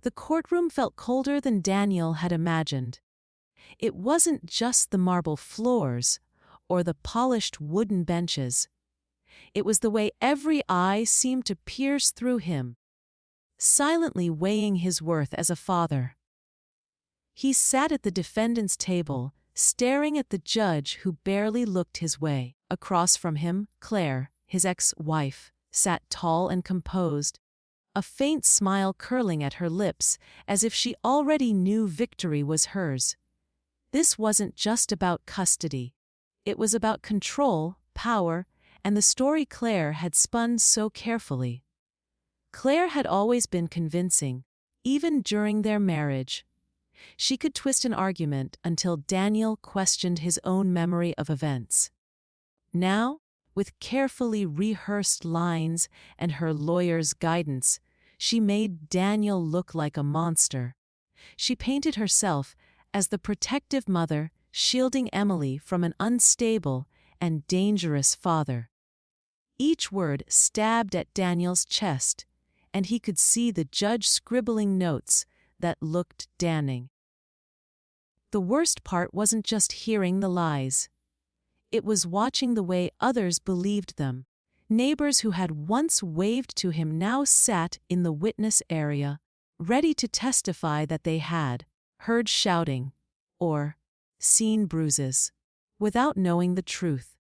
The courtroom felt colder than Daniel had imagined. It wasn't just the marble floors or the polished wooden benches. It was the way every eye seemed to pierce through him, silently weighing his worth as a father. He sat at the defendant's table, staring at the judge who barely looked his way. Across from him, Claire, his ex-wife, sat tall and composed, a faint smile curling at her lips as if she already knew victory was hers. This wasn't just about custody. It was about control, power, and the story Claire had spun so carefully. Claire had always been convincing, even during their marriage. She could twist an argument until Daniel questioned his own memory of events. Now, with carefully rehearsed lines and her lawyer's guidance, she made Daniel look like a monster. She painted herself as the protective mother shielding Emily from an unstable and dangerous father. Each word stabbed at Daniel's chest, and he could see the judge scribbling notes that looked damning. The worst part wasn't just hearing the lies. It was watching the way others believed them. Neighbors who had once waved to him now sat in the witness area, ready to testify that they had heard shouting or seen bruises, without knowing the truth.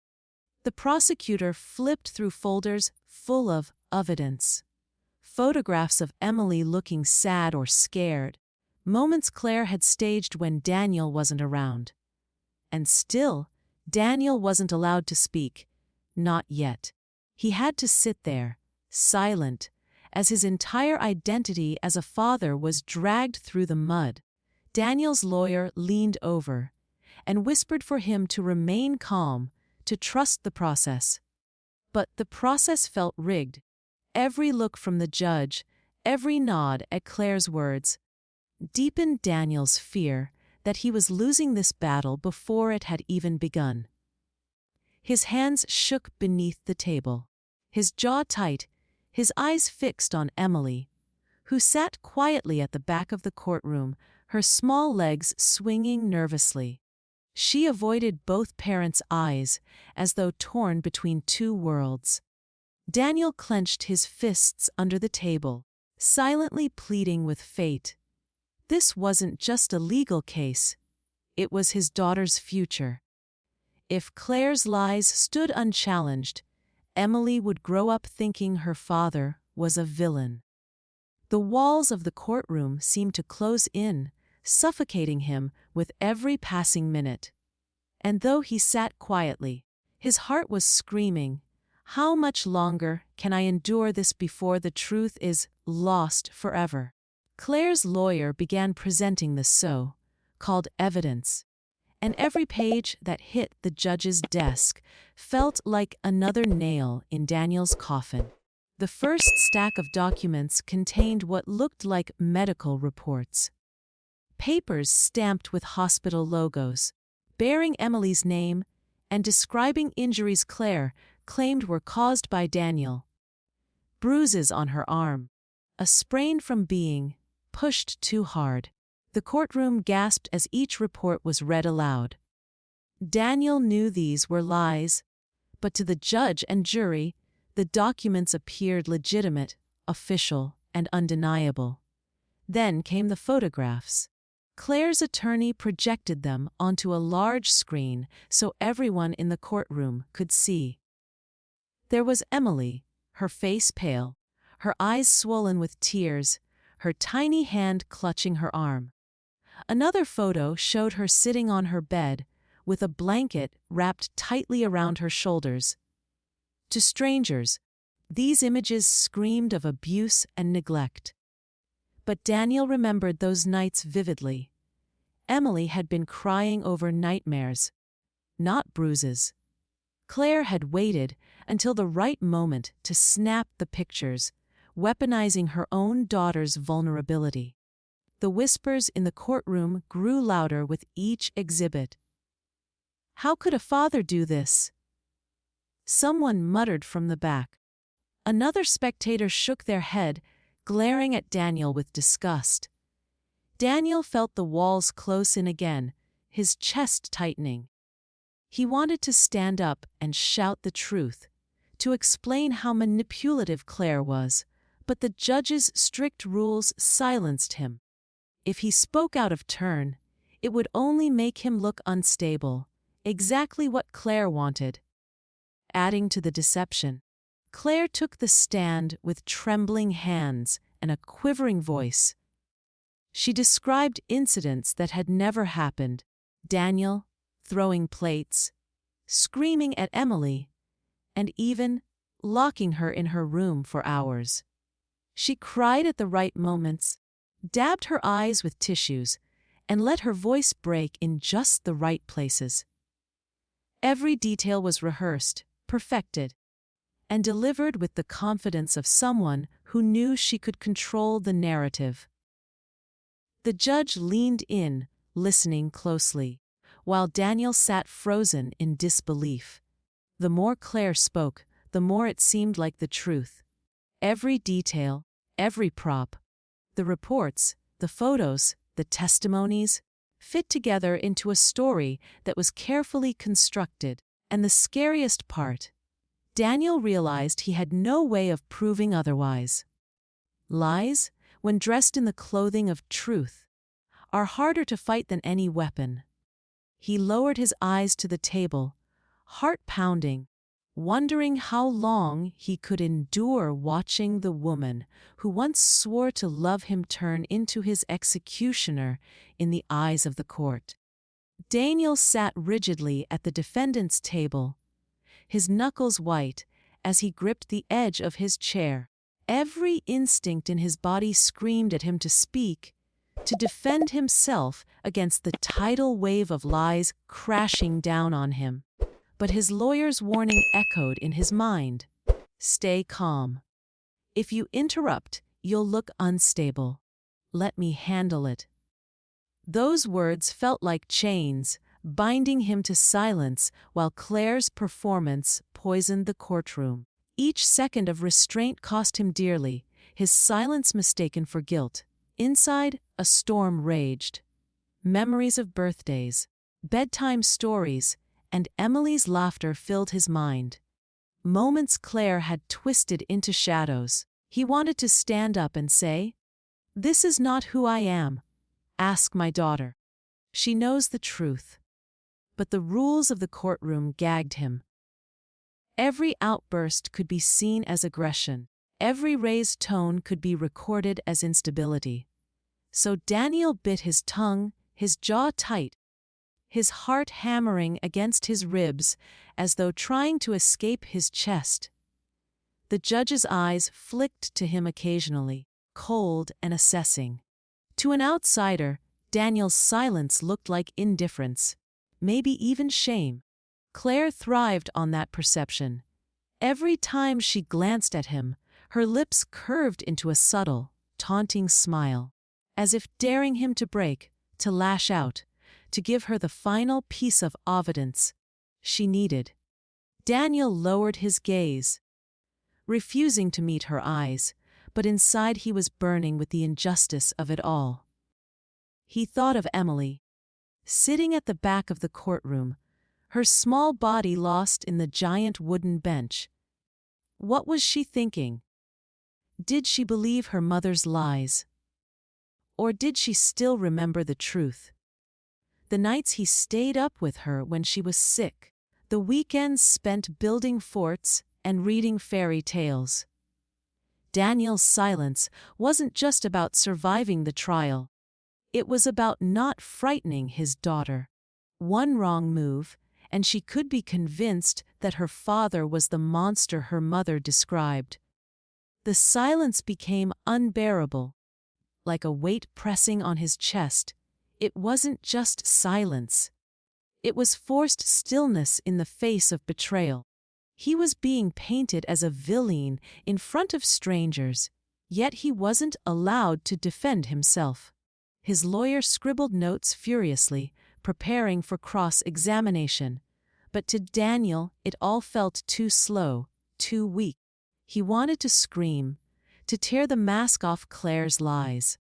The prosecutor flipped through folders full of evidence. Photographs of Emily looking sad or scared, moments Claire had staged when Daniel wasn't around. And still, Daniel wasn't allowed to speak, not yet. He had to sit there, silent, as his entire identity as a father was dragged through the mud. Daniel's lawyer leaned over and whispered for him to remain calm, to trust the process. But the process felt rigged. Every look from the judge, every nod at Claire's words, deepened Daniel's fear that he was losing this battle before it had even begun. His hands shook beneath the table, his jaw tight, his eyes fixed on Emily, who sat quietly at the back of the courtroom, her small legs swinging nervously. She avoided both parents' eyes, as though torn between two worlds. Daniel clenched his fists under the table, silently pleading with fate. This wasn't just a legal case. It was his daughter's future. If Claire's lies stood unchallenged, Emily would grow up thinking her father was a villain. The walls of the courtroom seemed to close in, suffocating him with every passing minute. And though he sat quietly, his heart was screaming, "How much longer can I endure this before the truth is lost forever?" Claire's lawyer began presenting the so-called evidence, and every page that hit the judge's desk felt like another nail in Daniel's coffin. The first stack of documents contained what looked like medical reports. Papers stamped with hospital logos, bearing Emily's name and describing injuries Claire claimed were caused by Daniel. Bruises on her arm, a sprain from being pushed too hard. The courtroom gasped as each report was read aloud. Daniel knew these were lies, but to the judge and jury, the documents appeared legitimate, official, and undeniable. Then came the photographs. Claire's attorney projected them onto a large screen so everyone in the courtroom could see. There was Emily, her face pale, her eyes swollen with tears, her tiny hand clutching her arm. Another photo showed her sitting on her bed, with a blanket wrapped tightly around her shoulders. To strangers, these images screamed of abuse and neglect. But Daniel remembered those nights vividly. Emily had been crying over nightmares, not bruises. Claire had waited until the right moment to snap the pictures, weaponizing her own daughter's vulnerability. The whispers in the courtroom grew louder with each exhibit. "How could a father do this?" Someone muttered from the back. Another spectator shook their head, glaring at Daniel with disgust. Daniel felt the walls close in again, his chest tightening. He wanted to stand up and shout the truth, to explain how manipulative Claire was, but the judge's strict rules silenced him. If he spoke out of turn, it would only make him look unstable, exactly what Claire wanted. Adding to the deception, Claire took the stand with trembling hands and a quivering voice. She described incidents that had never happened: Daniel throwing plates, screaming at Emily, and even locking her in her room for hours. She cried at the right moments, dabbed her eyes with tissues, and let her voice break in just the right places. Every detail was rehearsed, perfected, and delivered with the confidence of someone who knew she could control the narrative. The judge leaned in, listening closely, while Daniel sat frozen in disbelief. The more Claire spoke, the more it seemed like the truth. Every detail, every prop, the reports, the photos, the testimonies, fit together into a story that was carefully constructed. And the scariest part, Daniel realized he had no way of proving otherwise. Lies, when dressed in the clothing of truth, are harder to fight than any weapon. He lowered his eyes to the table, heart pounding, wondering how long he could endure watching the woman who once swore to love him turn into his executioner in the eyes of the court. Daniel sat rigidly at the defendant's table, his knuckles white as he gripped the edge of his chair. Every instinct in his body screamed at him to speak, to defend himself against the tidal wave of lies crashing down on him. But his lawyer's warning echoed in his mind. Stay calm. If you interrupt, you'll look unstable. Let me handle it. Those words felt like chains, binding him to silence while Claire's performance poisoned the courtroom. Each second of restraint cost him dearly, his silence mistaken for guilt. Inside, a storm raged. Memories of birthdays, bedtime stories, and Emily's laughter filled his mind. Moments Claire had twisted into shadows. He wanted to stand up and say, "This is not who I am. Ask my daughter. She knows the truth." But the rules of the courtroom gagged him. Every outburst could be seen as aggression. Every raised tone could be recorded as instability. So Daniel bit his tongue, his jaw tight, his heart hammering against his ribs as though trying to escape his chest. The judge's eyes flicked to him occasionally, cold and assessing. To an outsider, Daniel's silence looked like indifference, maybe even shame. Claire thrived on that perception. Every time she glanced at him, her lips curved into a subtle, taunting smile, as if daring him to break, to lash out, to give her the final piece of evidence she needed. Daniel lowered his gaze, refusing to meet her eyes, but inside he was burning with the injustice of it all. He thought of Emily, sitting at the back of the courtroom, her small body lost in the giant wooden bench. What was she thinking? Did she believe her mother's lies? Or did she still remember the truth? The nights he stayed up with her when she was sick, the weekends spent building forts and reading fairy tales. Daniel's silence wasn't just about surviving the trial. It was about not frightening his daughter. One wrong move, and she could be convinced that her father was the monster her mother described. The silence became unbearable, like a weight pressing on his chest. It wasn't just silence. It was forced stillness in the face of betrayal. He was being painted as a villain in front of strangers, yet he wasn't allowed to defend himself. His lawyer scribbled notes furiously, preparing for cross-examination. But to Daniel, it all felt too slow, too weak. He wanted to scream, to tear the mask off Claire's lies.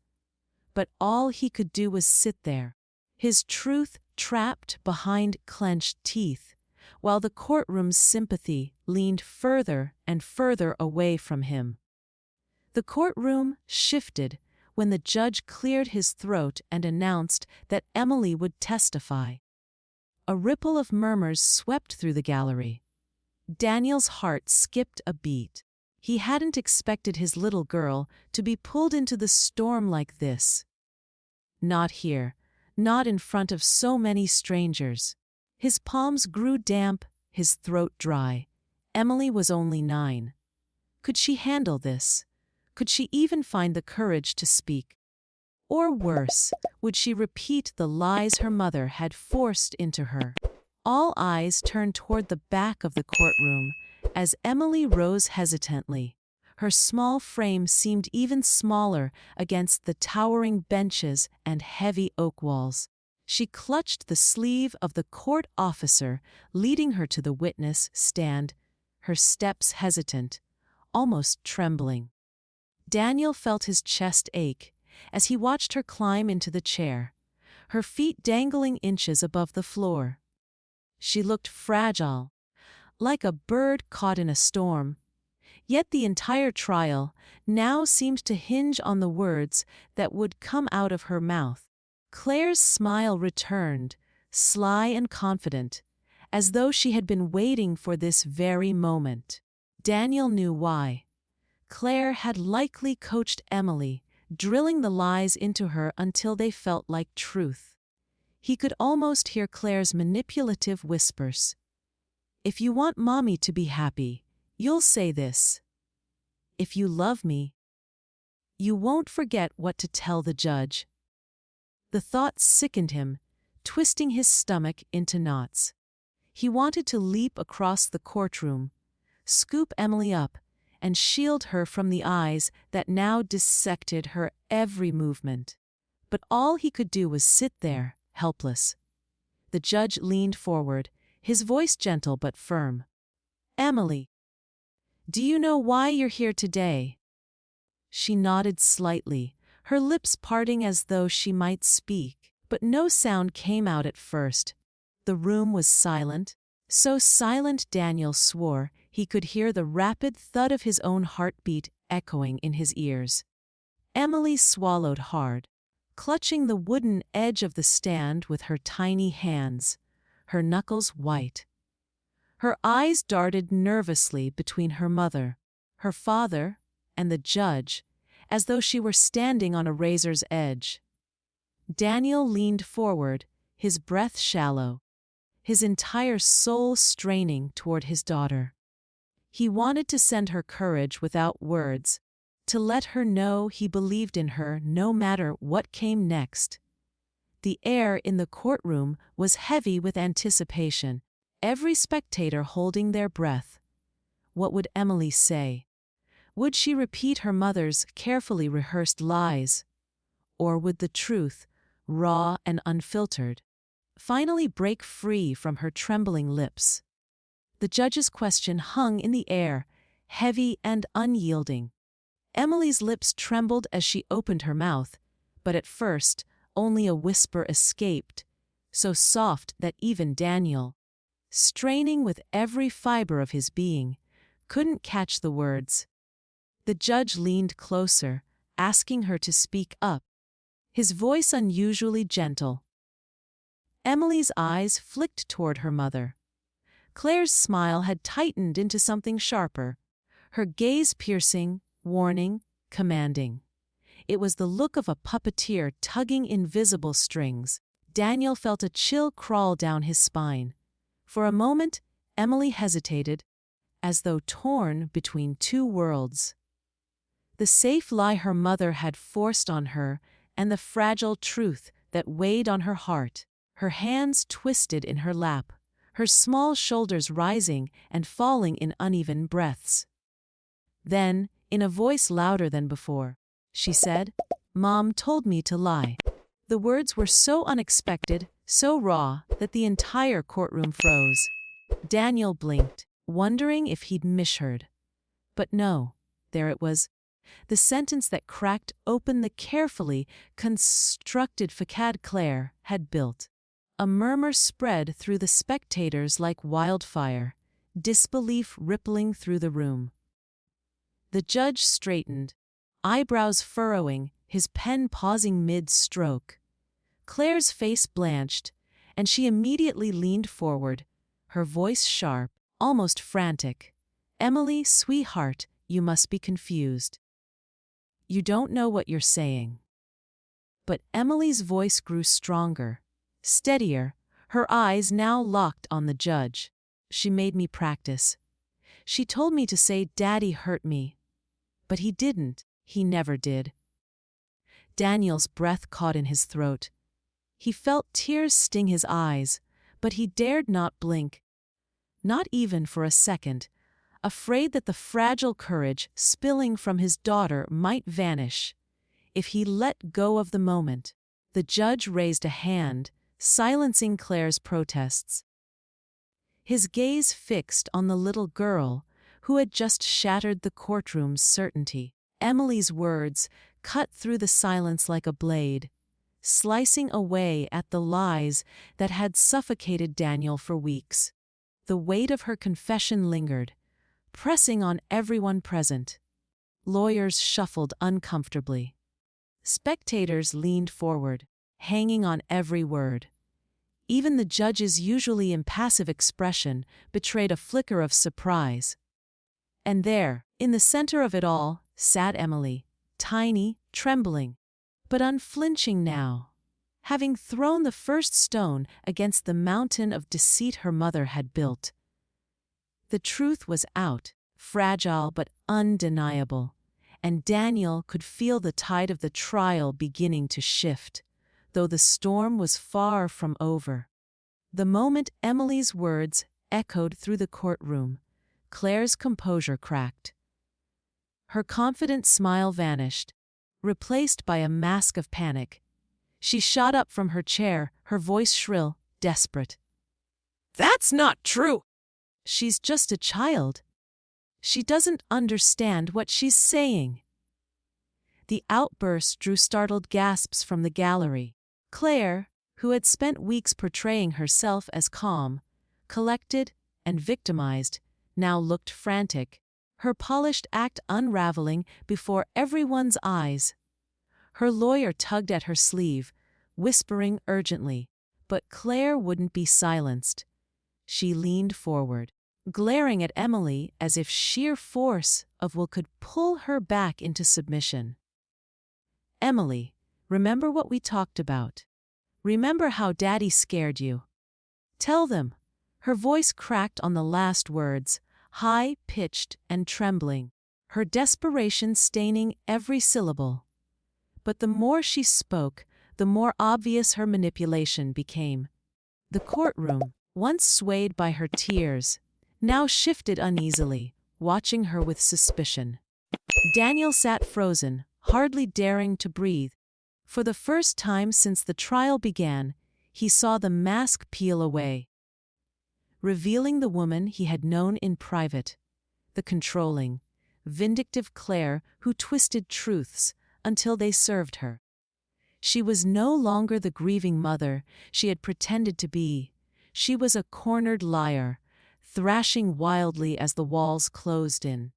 but all he could do was sit there, his truth trapped behind clenched teeth, while the courtroom's sympathy leaned further and further away from him. The courtroom shifted when the judge cleared his throat and announced that Emily would testify. A ripple of murmurs swept through the gallery. Daniel's heart skipped a beat. He hadn't expected his little girl to be pulled into the storm like this. Not here, not in front of so many strangers. His palms grew damp, his throat dry. Emily was only 9. Could she handle this? Could she even find the courage to speak? Or worse, would she repeat the lies her mother had forced into her? All eyes turned toward the back of the courtroom as Emily rose hesitantly. Her small frame seemed even smaller against the towering benches and heavy oak walls. She clutched the sleeve of the court officer leading her to the witness stand, her steps hesitant, almost trembling. Daniel felt his chest ache as he watched her climb into the chair, her feet dangling inches above the floor. She looked fragile, like a bird caught in a storm. Yet the entire trial now seemed to hinge on the words that would come out of her mouth. Claire's smile returned, sly and confident, as though she had been waiting for this very moment. Daniel knew why. Claire had likely coached Emily, drilling the lies into her until they felt like truth. He could almost hear Claire's manipulative whispers. "If you want Mommy to be happy, you'll say this. If you love me, you won't forget what to tell the judge." The thought sickened him, twisting his stomach into knots. He wanted to leap across the courtroom, scoop Emily up, and shield her from the eyes that now dissected her every movement. But all he could do was sit there, helpless. The judge leaned forward, his voice gentle but firm. "Emily, do you know why you're here today?" She nodded slightly, her lips parting as though she might speak, but no sound came out at first. The room was silent, so silent Daniel swore he could hear the rapid thud of his own heartbeat echoing in his ears. Emily swallowed hard, clutching the wooden edge of the stand with her tiny hands, her knuckles white. Her eyes darted nervously between her mother, her father, and the judge, as though she were standing on a razor's edge. Daniel leaned forward, his breath shallow, his entire soul straining toward his daughter. He wanted to send her courage without words, to let her know he believed in her no matter what came next. The air in the courtroom was heavy with anticipation, every spectator holding their breath. What would Emily say? Would she repeat her mother's carefully rehearsed lies? Or would the truth, raw and unfiltered, finally break free from her trembling lips? The judge's question hung in the air, heavy and unyielding. Emily's lips trembled as she opened her mouth, but at first only a whisper escaped, so soft that even Daniel, straining with every fiber of his being, couldn't catch the words. The judge leaned closer, asking her to speak up, his voice unusually gentle. Emily's eyes flicked toward her mother. Claire's smile had tightened into something sharper, her gaze piercing, warning, commanding. It was the look of a puppeteer tugging invisible strings. Daniel felt a chill crawl down his spine. For a moment, Emily hesitated, as though torn between two worlds. The safe lie her mother had forced on her, and the fragile truth that weighed on her heart. Her hands twisted in her lap, her small shoulders rising and falling in uneven breaths. Then, in a voice louder than before, she said, "Mom told me to lie." The words were so unexpected, so raw, that the entire courtroom froze. Daniel blinked, wondering if he'd misheard. But no, there it was, the sentence that cracked open the carefully constructed facade Claire had built. A murmur spread through the spectators like wildfire, disbelief rippling through the room. The judge straightened, eyebrows furrowing, his pen pausing mid-stroke. Claire's face blanched, and she immediately leaned forward, her voice sharp, almost frantic. "Emily, sweetheart, you must be confused. You don't know what you're saying." But Emily's voice grew stronger, steadier, her eyes now locked on the judge. "She made me practice. She told me to say Daddy hurt me. But he didn't, he never did." Daniel's breath caught in his throat. He felt tears sting his eyes, but he dared not blink. Not even for a second, afraid that the fragile courage spilling from his daughter might vanish if he let go of the moment. The judge raised a hand, silencing Claire's protests. His gaze fixed on the little girl who had just shattered the courtroom's certainty. Emily's words cut through the silence like a blade, slicing away at the lies that had suffocated Daniel for weeks. The weight of her confession lingered, pressing on everyone present. Lawyers shuffled uncomfortably. Spectators leaned forward, hanging on every word. Even the judge's usually impassive expression betrayed a flicker of surprise. And there, in the center of it all, sat Emily, tiny, trembling, but unflinching now, having thrown the first stone against the mountain of deceit her mother had built. The truth was out, fragile but undeniable, and Daniel could feel the tide of the trial beginning to shift, though the storm was far from over. The moment Emily's words echoed through the courtroom, Claire's composure cracked. Her confident smile vanished, replaced by a mask of panic. She shot up from her chair, her voice shrill, desperate. "That's not true! She's just a child. She doesn't understand what she's saying." The outburst drew startled gasps from the gallery. Claire, who had spent weeks portraying herself as calm, collected, and victimized, now looked frantic, her polished act unraveling before everyone's eyes. Her lawyer tugged at her sleeve, whispering urgently, but Claire wouldn't be silenced. She leaned forward, glaring at Emily as if sheer force of will could pull her back into submission. "Emily, remember what we talked about. Remember how Daddy scared you. Tell them." Her voice cracked on the last words, high-pitched and trembling, her desperation staining every syllable. But the more she spoke, the more obvious her manipulation became. The courtroom, once swayed by her tears, now shifted uneasily, watching her with suspicion. Daniel sat frozen, hardly daring to breathe. For the first time since the trial began, he saw the mask peel away, revealing the woman he had known in private, the controlling, vindictive Claire who twisted truths until they served her. She was no longer the grieving mother she had pretended to be. She was a cornered liar, thrashing wildly as the walls closed in.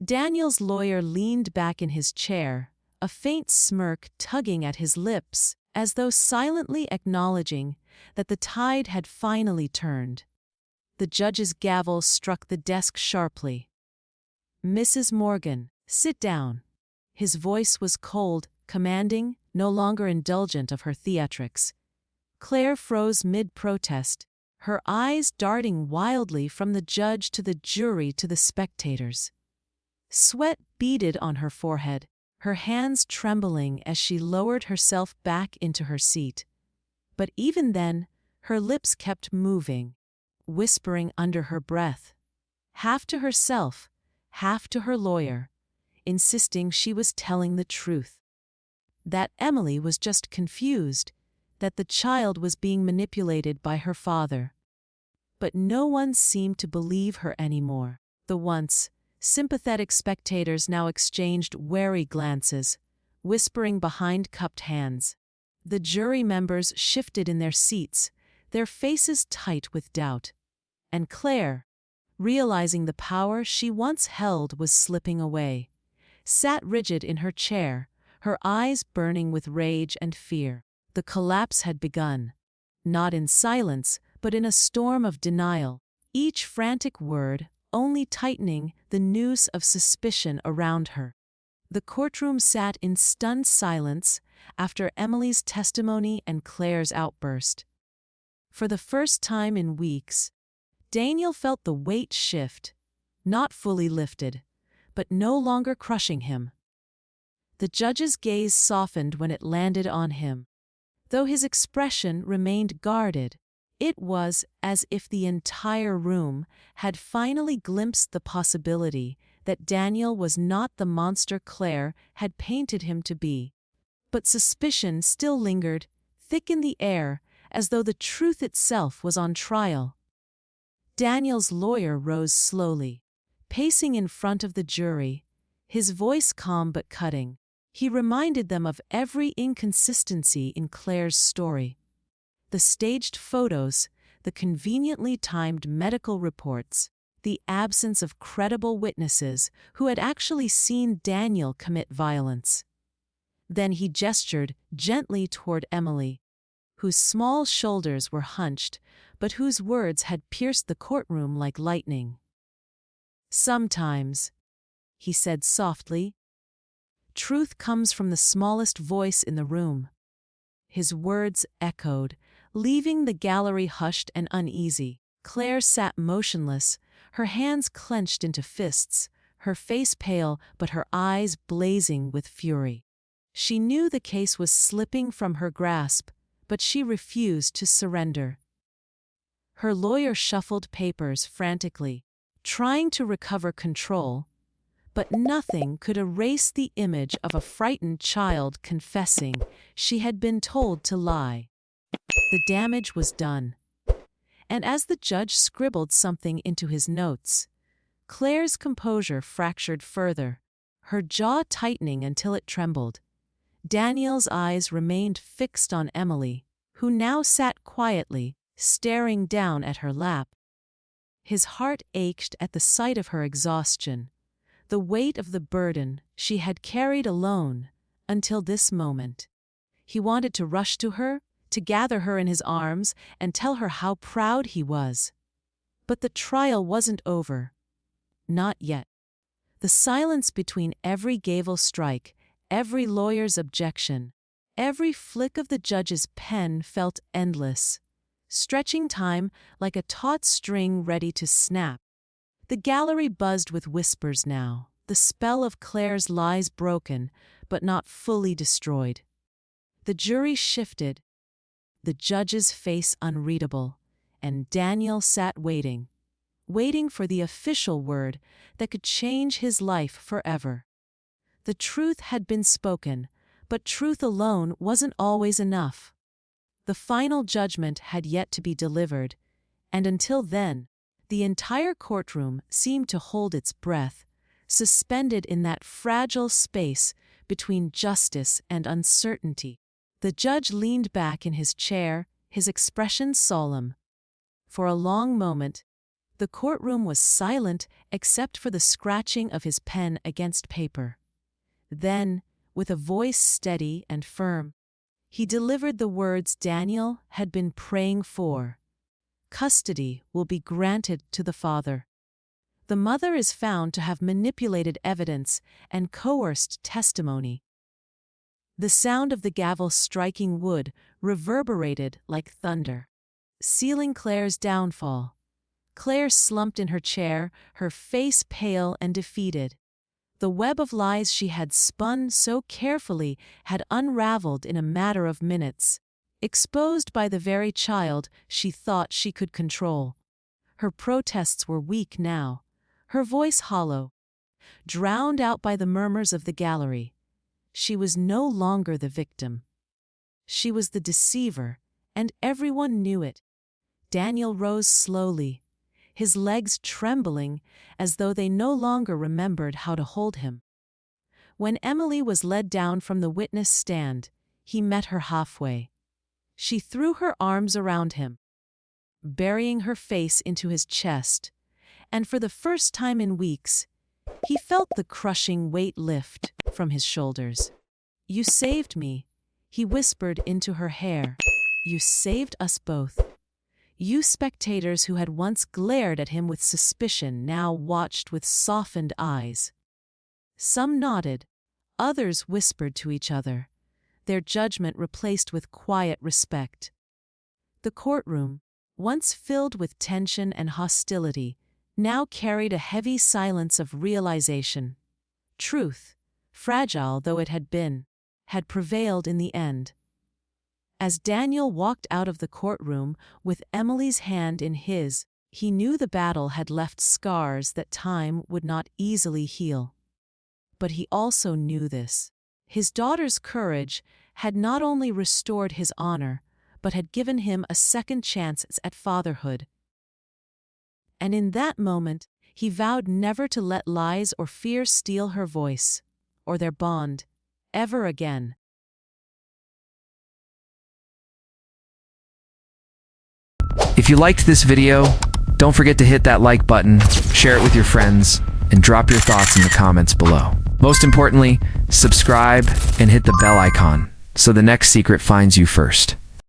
Daniel's lawyer leaned back in his chair, a faint smirk tugging at his lips, as though silently acknowledging that the tide had finally turned. The judge's gavel struck the desk sharply. "Mrs. Morgan, sit down." His voice was cold, commanding, no longer indulgent of her theatrics. Claire froze mid-protest, her eyes darting wildly from the judge to the jury to the spectators. Sweat beaded on her forehead, her hands trembling as she lowered herself back into her seat. But even then, her lips kept moving, whispering under her breath, half to herself, half to her lawyer, insisting she was telling the truth. That Emily was just confused, that the child was being manipulated by her father. But no one seemed to believe her anymore. The once Sympathetic spectators now exchanged wary glances, whispering behind cupped hands. The jury members shifted in their seats, their faces tight with doubt. And Claire, realizing the power she once held was slipping away, sat rigid in her chair, her eyes burning with rage and fear. The collapse had begun, not in silence, but in a storm of denial, each frantic word only tightening the noose of suspicion around her. The courtroom sat in stunned silence after Emily's testimony and Claire's outburst. For the first time in weeks, Daniel felt the weight shift, not fully lifted, but no longer crushing him. The judge's gaze softened when it landed on him. Though his expression remained guarded, it was as if the entire room had finally glimpsed the possibility that Daniel was not the monster Claire had painted him to be. But suspicion still lingered, thick in the air, as though the truth itself was on trial. Daniel's lawyer rose slowly, pacing in front of the jury, his voice calm but cutting. He reminded them of every inconsistency in Claire's story. The staged photos, the conveniently timed medical reports, the absence of credible witnesses who had actually seen Daniel commit violence. Then he gestured gently toward Emily, whose small shoulders were hunched, but whose words had pierced the courtroom like lightning. "Sometimes," he said softly, "truth comes from the smallest voice in the room." His words echoed, leaving the gallery hushed and uneasy. Claire sat motionless, her hands clenched into fists, her face pale but her eyes blazing with fury. She knew the case was slipping from her grasp, but she refused to surrender. Her lawyer shuffled papers frantically, trying to recover control, but nothing could erase the image of a frightened child confessing she had been told to lie. The damage was done. And as the judge scribbled something into his notes, Claire's composure fractured further, her jaw tightening until it trembled. Daniel's eyes remained fixed on Emily, who now sat quietly, staring down at her lap. His heart ached at the sight of her exhaustion, the weight of the burden she had carried alone until this moment. He wanted to rush to her, to gather her in his arms and tell her how proud he was. But the trial wasn't over. Not yet. The silence between every gavel strike, every lawyer's objection, every flick of the judge's pen felt endless, stretching time like a taut string ready to snap. The gallery buzzed with whispers now, the spell of Claire's lies broken, but not fully destroyed. The jury shifted, the judge's face unreadable, and Daniel sat waiting for the official word that could change his life forever. The truth had been spoken, but truth alone wasn't always enough. The final judgment had yet to be delivered, and until then, the entire courtroom seemed to hold its breath, suspended in that fragile space between justice and uncertainty. The judge leaned back in his chair, his expression solemn. For a long moment, the courtroom was silent except for the scratching of his pen against paper. Then, with a voice steady and firm, he delivered the words Daniel had been praying for. "Custody will be granted to the father. The mother is found to have manipulated evidence and coerced testimony." The sound of the gavel striking wood reverberated like thunder, sealing Claire's downfall. Claire slumped in her chair, her face pale and defeated. The web of lies she had spun so carefully had unraveled in a matter of minutes, exposed by the very child she thought she could control. Her protests were weak now, her voice hollow, drowned out by the murmurs of the gallery. She was no longer the victim. She was the deceiver, and everyone knew it. Daniel rose slowly, his legs trembling as though they no longer remembered how to hold him. When Emily was led down from the witness stand, he met her halfway. She threw her arms around him, burying her face into his chest, and for the first time in weeks, he felt the crushing weight lift from his shoulders. "You saved me," he whispered into her hair. "You saved us both." You spectators who had once glared at him with suspicion now watched with softened eyes. Some nodded, others whispered to each other, their judgment replaced with quiet respect. The courtroom, once filled with tension and hostility, now carried a heavy silence of realization. Truth, fragile though it had been, had prevailed in the end. As Daniel walked out of the courtroom with Emily's hand in his, he knew the battle had left scars that time would not easily heal. But he also knew this. His daughter's courage had not only restored his honor, but had given him a second chance at fatherhood. And in that moment, he vowed never to let lies or fear steal her voice, or their bond, ever again. If you liked this video, don't forget to hit that like button, share it with your friends, and drop your thoughts in the comments below. Most importantly, subscribe and hit the bell icon so the next secret finds you first.